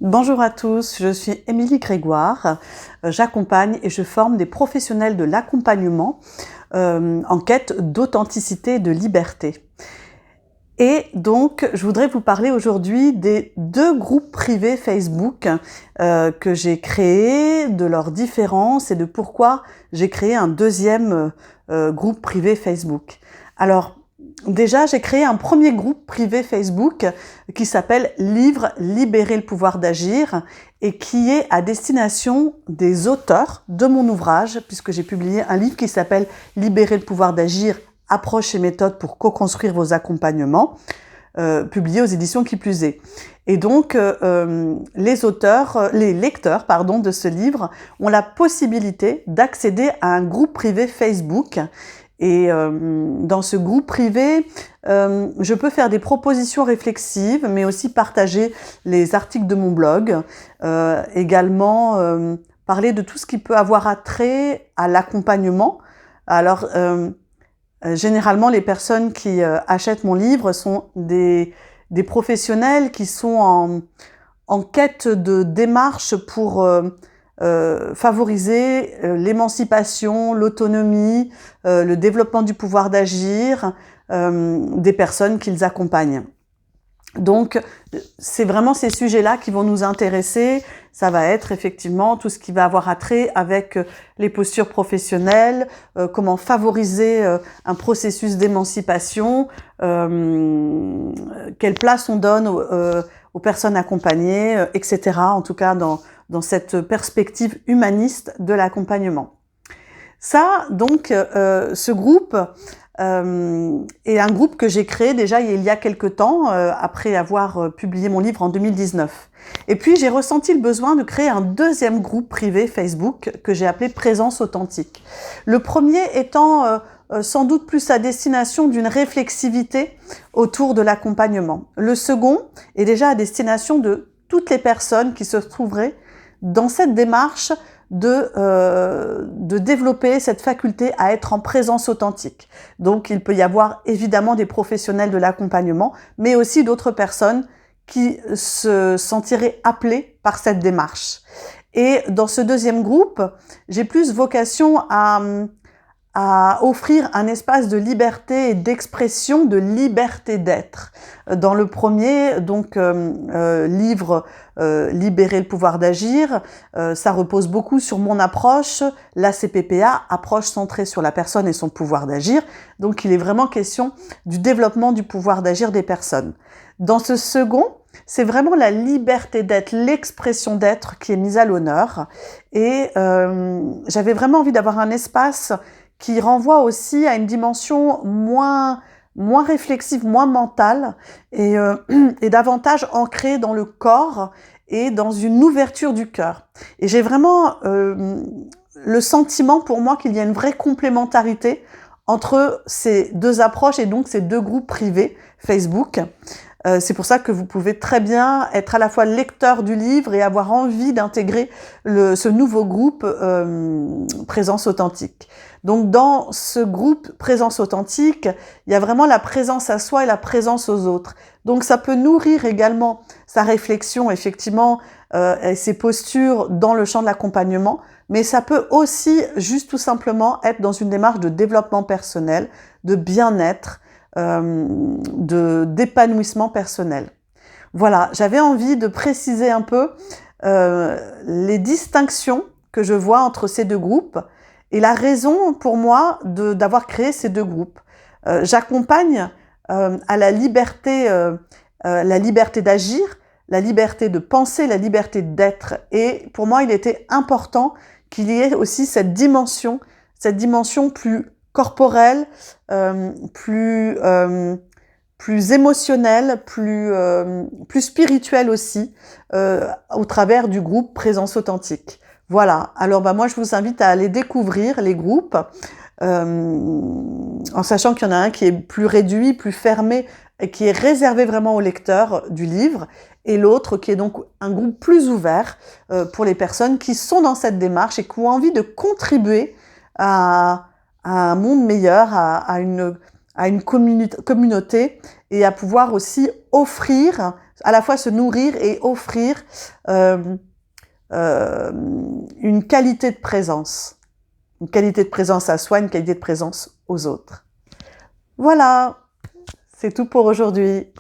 Bonjour à tous, je suis Émilie Grégoire. J'accompagne et je forme des professionnels de l'accompagnement en quête d'authenticité et de liberté. Et donc, je voudrais vous parler aujourd'hui des 2 groupes privés Facebook que j'ai créés, de leurs différences et de pourquoi j'ai créé un 2e groupe privé Facebook. Alors, déjà, j'ai créé un premier groupe privé Facebook qui s'appelle « Livre, libérer le pouvoir d'agir » et qui est à destination des auteurs de mon ouvrage, puisque j'ai publié un livre qui s'appelle « Libérer le pouvoir d'agir, approches et méthodes pour co-construire vos accompagnements », publié aux éditions Qui plus est. Et donc, les lecteurs de ce livre ont la possibilité d'accéder à un groupe privé Facebook. Et dans ce groupe privé, je peux faire des propositions réflexives, mais aussi partager les articles de mon blog, également parler de tout ce qui peut avoir attrait à l'accompagnement. Alors, généralement, les personnes qui achètent mon livre sont des professionnels qui sont en quête de démarches pour favoriser l'émancipation, l'autonomie, le développement du pouvoir d'agir des personnes qu'ils accompagnent. Donc, c'est vraiment ces sujets-là qui vont nous intéresser. Ça va être effectivement tout ce qui va avoir attrait avec les postures professionnelles, comment favoriser un processus d'émancipation, quelle place on donne aux personnes accompagnées, etc. En tout cas, dans cette perspective humaniste de l'accompagnement. Ça, donc, ce groupe est un groupe que j'ai créé déjà il y a quelque temps, après avoir publié mon livre en 2019. Et puis, j'ai ressenti le besoin de créer un 2e groupe privé Facebook que j'ai appelé « Présence authentique ». Le premier étant sans doute plus à destination d'une réflexivité autour de l'accompagnement. Le second est déjà à destination de toutes les personnes qui se trouveraient dans cette démarche de développer cette faculté à être en présence authentique. Donc, il peut y avoir évidemment des professionnels de l'accompagnement, mais aussi d'autres personnes qui se sentiraient appelées par cette démarche. Et dans ce 2e groupe, j'ai plus vocation à offrir un espace de liberté et d'expression, de liberté d'être. Dans le premier, donc, livre Libérer le pouvoir d'agir, ça repose beaucoup sur mon approche, l'ACPPA, approche centrée sur la personne et son pouvoir d'agir. Donc, il est vraiment question du développement du pouvoir d'agir des personnes. Dans ce second, c'est vraiment la liberté d'être, l'expression d'être qui est mise à l'honneur. Et j'avais vraiment envie d'avoir un espace qui renvoie aussi à une dimension moins réflexive, moins mentale et davantage ancrée dans le corps et dans une ouverture du cœur. Et j'ai vraiment le sentiment pour moi qu'il y a une vraie complémentarité entre ces 2 approches et donc ces 2 groupes privés Facebook. C'est pour ça que vous pouvez très bien être à la fois lecteur du livre et avoir envie d'intégrer ce nouveau groupe Présence authentique. Donc, dans ce groupe Présence authentique, il y a vraiment la présence à soi et la présence aux autres. Donc, ça peut nourrir également sa réflexion, effectivement, et ses postures dans le champ de l'accompagnement, mais ça peut aussi juste tout simplement être dans une démarche de développement personnel, de bien-être, d'épanouissement personnel. Voilà, j'avais envie de préciser un peu les distinctions que je vois entre ces 2 groupes et la raison pour moi d'avoir créé ces 2 groupes. J'accompagne à la liberté d'agir, la liberté de penser, la liberté d'être. Et pour moi, il était important qu'il y ait aussi cette dimension plus corporelle, plus émotionnelle, plus spirituelle aussi, au travers du groupe Présence authentique. Voilà, alors moi je vous invite à aller découvrir les groupes, en sachant qu'il y en a un qui est plus réduit, plus fermé, et qui est réservé vraiment aux lecteurs du livre, et l'autre qui est donc un groupe plus ouvert pour les personnes qui sont dans cette démarche et qui ont envie de contribuer à un monde meilleur, à une communauté et à pouvoir aussi offrir à la fois se nourrir et offrir une qualité de présence. Une qualité de présence à soi, une qualité de présence aux autres. Voilà, c'est tout pour aujourd'hui.